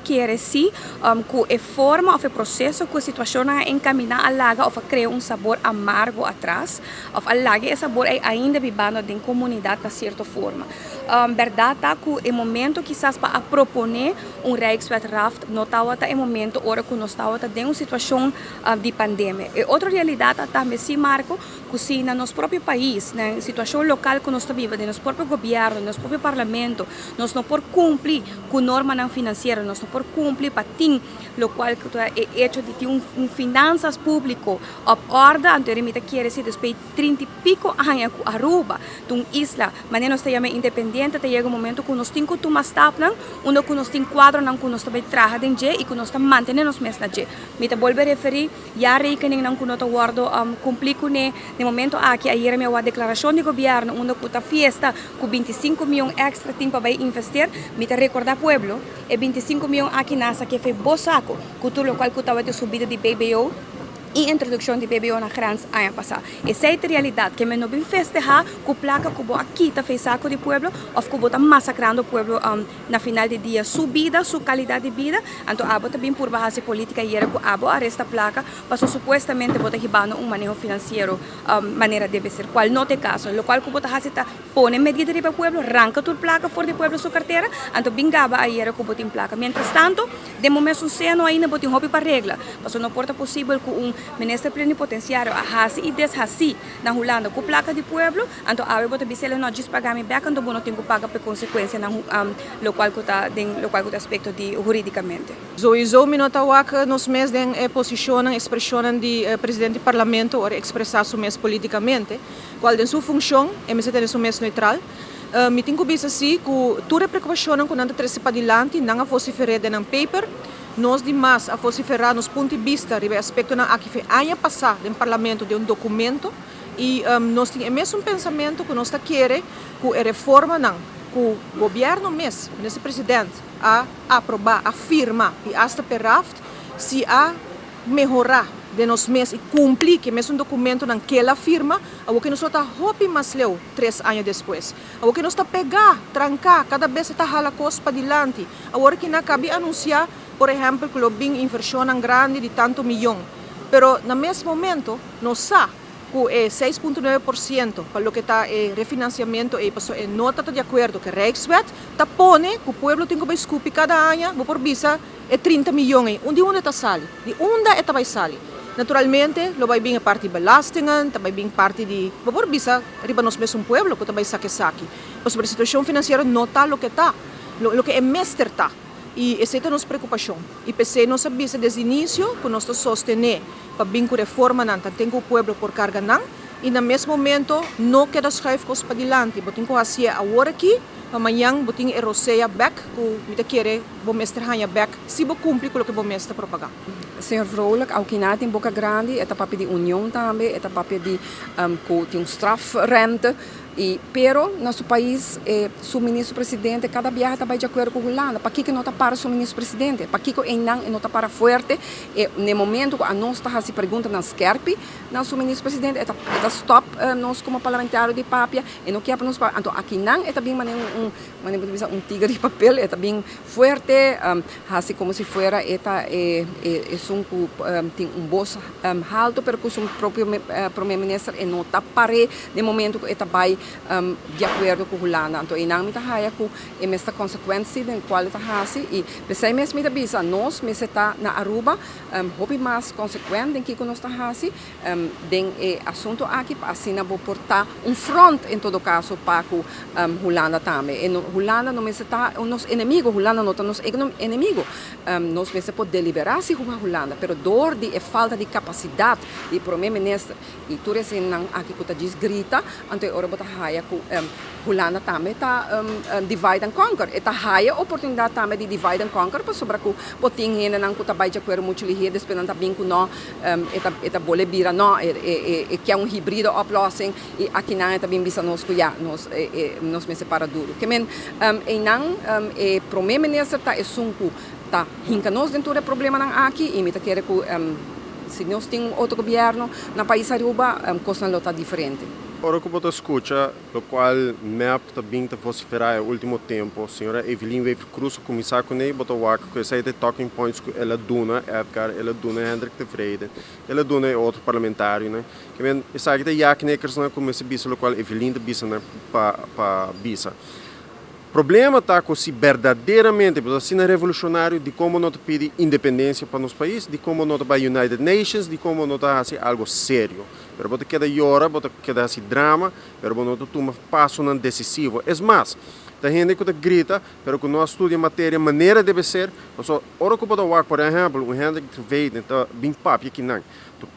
Quiere sim que a forma ou o processo que a situação encaminha a laga ou cria sabor amargo atrás ou a laga esse sabor é ainda vivendo em comunidade de certa forma. Verdade que o momento quizás para proponer Rijkswetraft notava é momento ora que nós estamos em uma situação de pandemia. E outra realidade também sim Marco que se no nosso próprio país, na situação local que nós estamos vivendo, no nosso próprio governo, no nosso próprio parlamento, nós não podemos cumprir com normas financeiras, nós não podemos cumprir para ter lo qual é hecho de ter finanças público op orde, anteriormente quer dizer depois 30 e pico anos com Aruba, uma isla, mas nós estamos independentes, até chega um momento que nós temos que tomar staplan, onde que nós temos quadro não que nós também trabalhamos em e que nós estamos mantendo nos meses na je. Me te volver referir, já rekening não que nós guardo cumprir com no momento aqui ayer me a declaração de governo, onde que a fiesta com 25 milhões extra tempo para investir, me te recordar pueblo, e 25 milhões aqui nasa que foi bosaco, que tudo o qual que estava de subida de BBO e introdução de BBO na grande ano passado. Essa é a realidade que me não vem festejar com a placa que vou aqui tá fez saco de pueblo ou que vou tá massacrando o pueblo na final de dia sua vida, sua qualidade de vida. Então abo também por base política e era que abo arresta placa, passou supostamente vou tá ribando manejo financeiro maneira deve ser. Qual não é caso, lo qual que vou tá hasita pone medida de pueblo, arranca tu placa fora de pueblo sua carteira, então bingaba aí era que vou ter placa. Mientras tanto, de momento seno ainda vou ter hobby para regla, passou não porta possível que ministro plenipotenciário a hasi e deshasi na Holanda com placa de pueblo, então a bota biselo não diz pagar me back então não tenho que pagar por consequência na local que está aspecto de juridicamente. Sowieso me nota que nos meses de posicionam, expressionan de presidente do parlamento ou expressar su mes politicamente, qual de sua função é me ter su mes neutral. Me tenho que dizer assim que toda preocupação com nada trece para adiante não a fosse ferrada em paper. Nós demais a vociferar nos pontos de vista sobre aspecto na que foi ano passado no parlamento de documento e nós temos o mesmo pensamento que nós queremos que a reforma não que o governo mesmo, nesse presidente a aprovar, a firmar e hasta peraft se a melhorar de nós mesmos e cumprir que mesmo documento naquela firma, o que nós está hopi mais leu 3 anos depois. O que nós está pegar, trancar, cada vez está hala coisa para adiante. Agora que não cabe anunciar por exemplo, que o bem inversão grande de tanto milhão. Pero no mesmo momento, nós sabemos que é 6,9% para o que está refinanciamento e pessoa não está de acordo que Rijkswet está pone que o povo tem que escupir cada ano, vou por visa é 30 milhões. Onde está sali? De onde está vai sali? Naturalmente, lo vai vir a parte de belastingen, também vir parte de, vou por visa, riba nós mesmo povo que também saque. Mas a situação financeira não está o que está, o que é mestre está. E essa é a nossa preocupação. E pensei, nós sabíamos desde o início que nós sostener para vir com reforma, não tem o povo por carga, não. E no mesmo momento, não queda schuiven para adiante. Botin ko fazer agora aqui, amanhã botin eroseia back, que me quer vou mestre hanha back, se vou cumprir com o que vou mestre propagar. Senhor Vrolijk, aqui na tem Boca Grande, é papel de união também, é papel de tem strafrente. E pero nosso país, o ministro-presidente, cada viagem está de acordo com a Holanda. Para que não está para o ministro-presidente? Para que não está para forte? E no momento que a nós está se pergunta na SCERP, nosso ministro-presidente está stop nós como parlamentário de papia e não quer para nós. Então aqui não é também um tigre de papel, é também forte, assim como se fosse tem voz alto, pero que o próprio primeiro-ministro não está para no momento que está vai de acordo com a Holanda. Então, e não me tahaia com esta consequência de qual está assim e pensei mesmo me bisa nós me está na Aruba houve mais consequente que nós está assim den assunto aqui assim na vou portar front em todo caso para com Holanda também. E Holanda não me está o nosso inimigo, Holanda não está nosso inimigo. Nós me se pode deliberar se com a Holanda, pero dor de falta de capacidade de primeiro-ministro e tudo assim não aqui que está diz grita ante ora haya ku Holanda também está divide and conquer. Eta haya oportunidade também de divide and conquer para sobre ku poting hena nang ku tabay jaquero muito lihe despenan tabing ku no eta bole bira no que é híbrido oplossing e aqui não está bem bisa nos ku ya nos me separa duro. Que men e não primeiro ministro tá sunku tá hinka nos dentro do problema nang aqui e me tá querer ku se nós tem outro governo na país Aruba coisa não está diferente. Ora que você escuta, o qual MEP também está vociferar no último tempo, a senhora Evelyn Wever Cruz, começar com ele, botou o que essa de talking points que ela dona, Edgar, ela dona Hendrik de Vrede, ela dona outro parlamentário, né? Que men, essa que já knekers, né, como esse bisa, o qual Evelyn de bisa, né, para bisa. O problema está com se verdadeiramente, assim, revolucionário de como nós pedimos independência para nosso país, de como nós para United Nations, de como nós assim algo sério. Pero você queda llora, você queda assim drama, pero nós toma passo não decisivo. É mais, tem gente que grita, pero que não estuda matéria, maneira deve ser. Então, ora que você por exemplo, um gente que veio, então bem papo aqui não.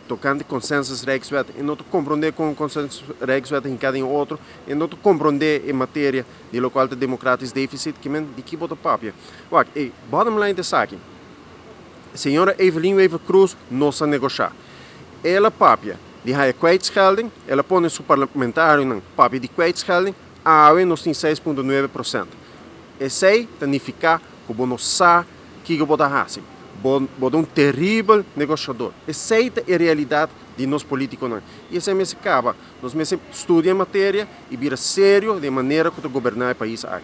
Tocando consensus Rijkswet e não compreender com consensus Rijkswet em cada outro e não compreender em matéria de local de democrático déficit que men de que bota papia. Wacht, bottom line dessa aqui. Senhora Evelyn Wever Cruz não se negociar. Ela papia de haja kwijtschelding, ela põe seu parlamentário na papia de kwijtschelding, a nós tem 6,9%. E sei significa que não sabe que bota assim. Um terrível negociador. Essa é a realidade de nós políticos. E esse mês acaba. Nós estudamos a matéria e vira sério de maneira que governar o país aqui.